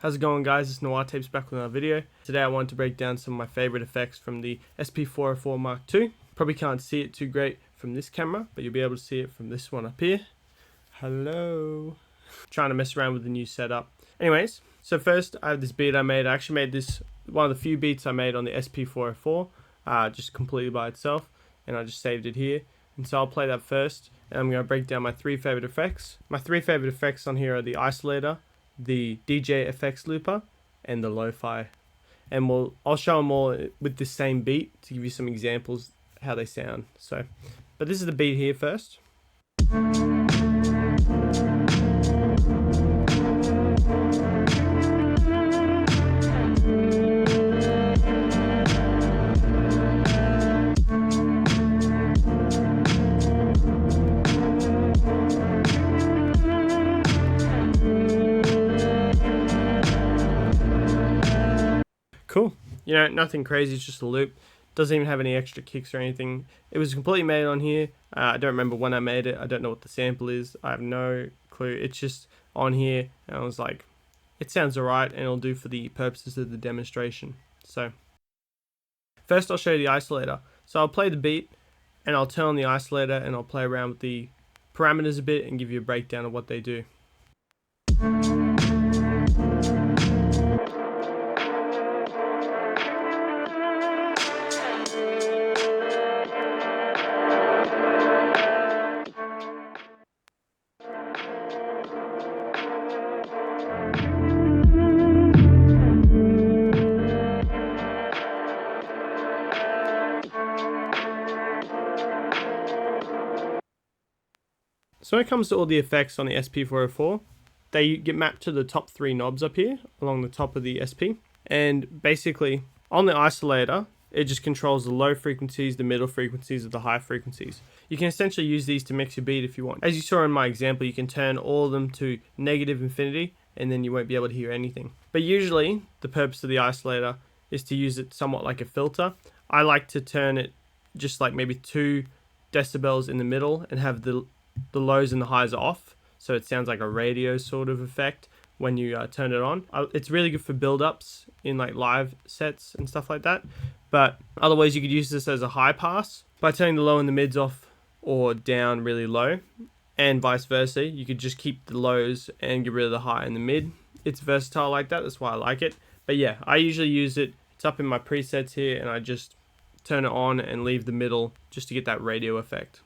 How's it going, guys? It's Noir Tapes back with another video. Today I wanted to break down some of my favorite effects from the SP404 MKII. Probably can't see it too great from this camera, but you'll be able to see it from this one up here. Hello. Trying to mess around with the new setup. Anyways, so first I have this beat I made. I actually made this one of the few beats I made on the SP404, just completely by itself, and I just saved it here. And so I'll play that first, and I'm going to break down my three favorite effects. My three favorite effects on here are the isolator, the DJ effects looper, and the lo-fi. And I'll show them all with the same beat to give you some examples how they sound. But this is the beat here first. Cool. You know, nothing crazy, it's just a loop. Doesn't even have any extra kicks or anything. It was completely made on here. I don't remember when I made it. I don't know what the sample is. I have no clue. It's just on here, and I was like, it sounds alright, and it'll do for the purposes of the demonstration. So, first I'll show you the isolator. So I'll play the beat, and I'll turn on the isolator, and I'll play around with the parameters a bit, and give you a breakdown of what they do. So when it comes to all the effects on the SP404, they get mapped to the top three knobs up here along the top of the SP. And basically, on the isolator, it just controls the low frequencies, the middle frequencies, or the high frequencies. You can essentially use these to mix your beat if you want. As you saw in my example, you can turn all of them to negative infinity, and then you won't be able to hear anything. But usually, the purpose of the isolator is to use it somewhat like a filter. I like to turn it just like maybe 2 decibels in the middle and have the lows and the highs off, so it sounds like a radio sort of effect when you turn it on. It's really good for build-ups in like live sets and stuff like that, but otherwise you could use this as a high pass by turning the low and the mids off or down really low, and vice versa. You could just keep the lows and get rid of the high and the mid. It's versatile like that, that's why I like it. But yeah, I usually use it. It's up in my presets here, and I just turn it on and leave the middle just to get that radio effect.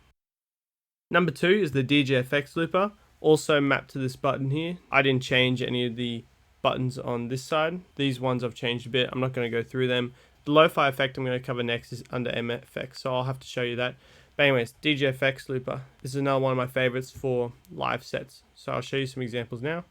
Number 2 is the DJ effects looper, also mapped to this button here. I didn't change any of the buttons on this side. These ones I've changed a bit. I'm not going to go through them. The lo-fi effect I'm going to cover next is under MFX, so I'll have to show you that. But anyways, DJ effects looper. This is another one of my favorites for live sets. So I'll show you some examples now.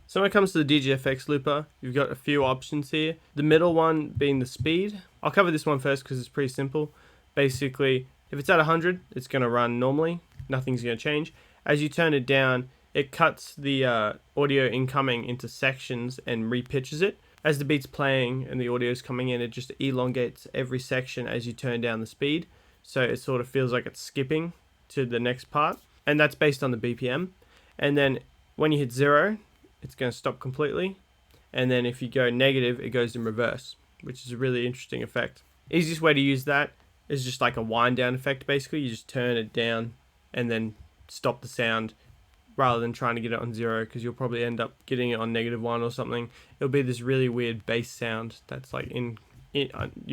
So when it comes to the DJ effects looper, you've got a few options here. The middle one being the speed. I'll cover this one first because it's pretty simple. Basically, if it's at 100, it's going to run normally. Nothing's going to change. As you turn it down, it cuts the audio incoming into sections and repitches it. As the beat's playing and the audio is coming in, it just elongates every section as you turn down the speed. So it sort of feels like it's skipping to the next part. And that's based on the BPM. And then when you hit 0, it's going to stop completely, and then if you go negative, it goes in reverse, which is a really interesting effect. Easiest way to use that is just like a wind down effect. Basically, you just turn it down and then stop the sound rather than trying to get it on 0, because you'll probably end up getting it on -1 or something. It'll be this really weird bass sound that's like you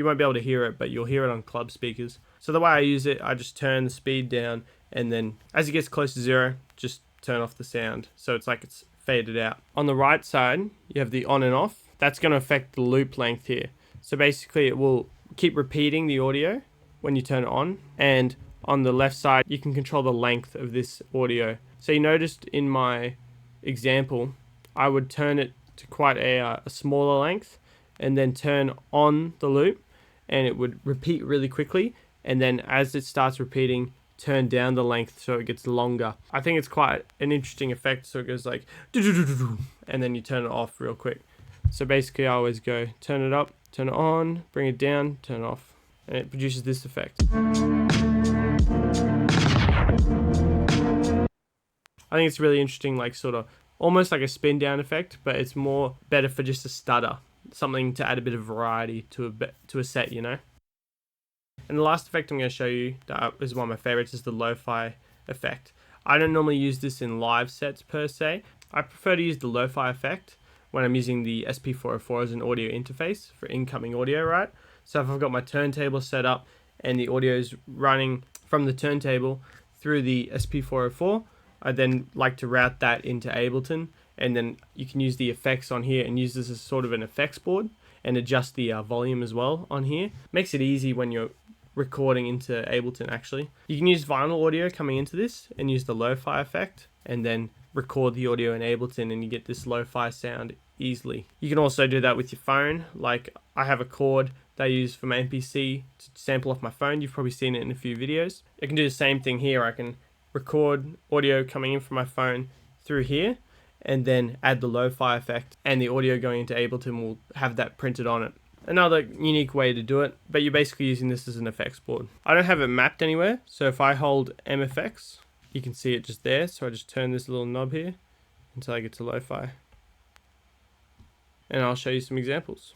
won't be able to hear it, but you'll hear it on club speakers. So the way I use it, I just turn the speed down and then as it gets close to 0, just turn off the sound. So it's like it's faded out. On the right side, you have the on and off. That's going to affect the loop length here. So basically it will keep repeating the audio when you turn it on. And on the left side, you can control the length of this audio. So you noticed in my example, I would turn it to quite a smaller length and then turn on the loop, and it would repeat really quickly. And then as it starts repeating, turn down the length so it gets longer. I think it's quite an interesting effect. So it goes like, and then you turn it off real quick. So basically I always go turn it up, turn it on, bring it down, turn it off, and it produces this effect. I think it's really interesting, like sort of almost like a spin down effect, but it's more better for just a stutter, something to add a bit of variety to a set, you know. And the last effect I'm going to show you that is one of my favorites is the lo-fi effect. I don't normally use this in live sets per se. I prefer to use the lo-fi effect when I'm using the SP404 as an audio interface for incoming audio, right? So if I've got my turntable set up and the audio is running from the turntable through the SP404, I then like to route that into Ableton, and then you can use the effects on here and use this as sort of an effects board and adjust the volume as well on here. Makes it easy when you're recording into Ableton actually. You can use vinyl audio coming into this and use the lo-fi effect and then record the audio in Ableton, and you get this lo-fi sound easily. You can also do that with your phone. Like I have a cord that I use for my MPC to sample off my phone. You've probably seen it in a few videos. I can do the same thing here. I can record audio coming in from my phone through here and then add the lo-fi effect, and the audio going into Ableton will have that printed on it. Another unique way to do it, but you're basically using this as an effects board. I don't have it mapped anywhere, so if I hold MFX, you can see it just there. So I just turn this little knob here until I get to lo-fi, and I'll show you some examples.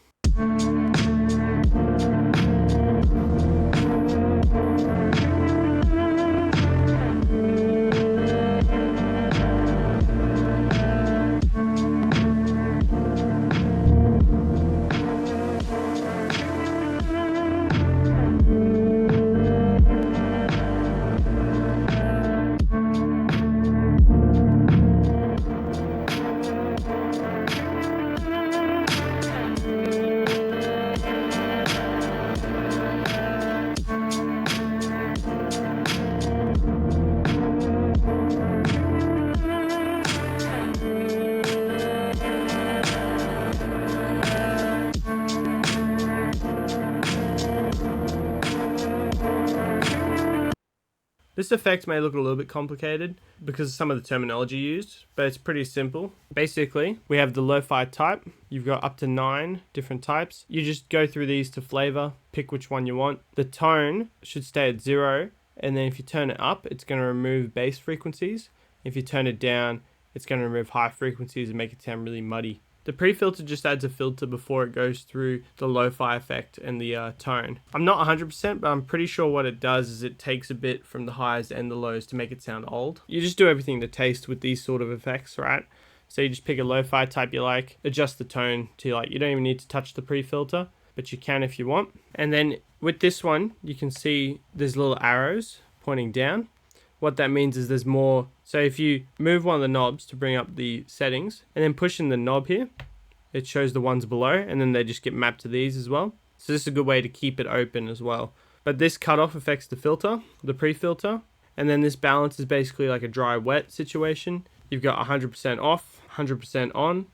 This effect may look a little bit complicated because of some of the terminology used, but it's pretty simple. Basically, we have the lo-fi type. You've got up to 9 different types. You just go through these to flavor, pick which one you want. The tone should stay at 0, and then if you turn it up, it's going to remove bass frequencies. If you turn it down, it's going to remove high frequencies and make it sound really muddy. The pre-filter just adds a filter before it goes through the lo-fi effect and the tone. I'm not 100%, but I'm pretty sure what it does is it takes a bit from the highs and the lows to make it sound old. You just do everything to taste with these sort of effects, right? So you just pick a lo-fi type you like, adjust the tone to like, you don't even need to touch the pre-filter, but you can if you want. And then with this one, you can see there's little arrows pointing down. What that means is there's more. So if you move one of the knobs to bring up the settings and then push in the knob here, it shows the ones below, and then they just get mapped to these as well. So this is a good way to keep it open as well. But this cutoff affects the filter, the pre-filter, and then this balance is basically like a dry wet situation. You've got 100% off, 100% on,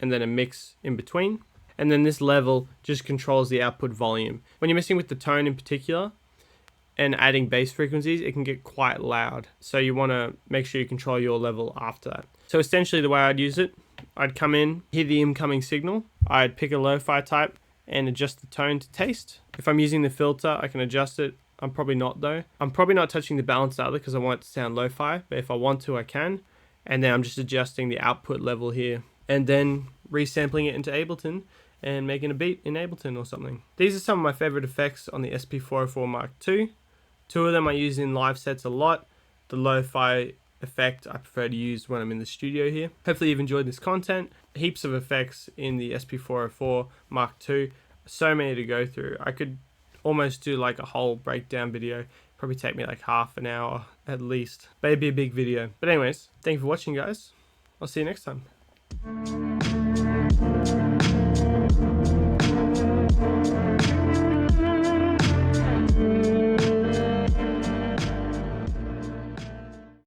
and then a mix in between. And then this level just controls the output volume. When you're messing with the tone in particular, and adding bass frequencies, it can get quite loud. So you want to make sure you control your level after that. So essentially the way I'd use it, I'd come in, hear the incoming signal, I'd pick a lo-fi type and adjust the tone to taste. If I'm using the filter, I can adjust it. I'm probably not though. I'm probably not touching the balance either because I want it to sound lo-fi, but if I want to, I can. And then I'm just adjusting the output level here and then resampling it into Ableton and making a beat in Ableton or something. These are some of my favorite effects on the SP404 Mark II. 2 of them I use in live sets a lot. The lo-fi effect I prefer to use when I'm in the studio here. Hopefully you've enjoyed this content. Heaps of effects in the SP404 Mark II. So many to go through. I could almost do like a whole breakdown video, Probably take me like half an hour at least. But it'd be a big video. But anyways, thank you for watching, guys. I'll see you next time.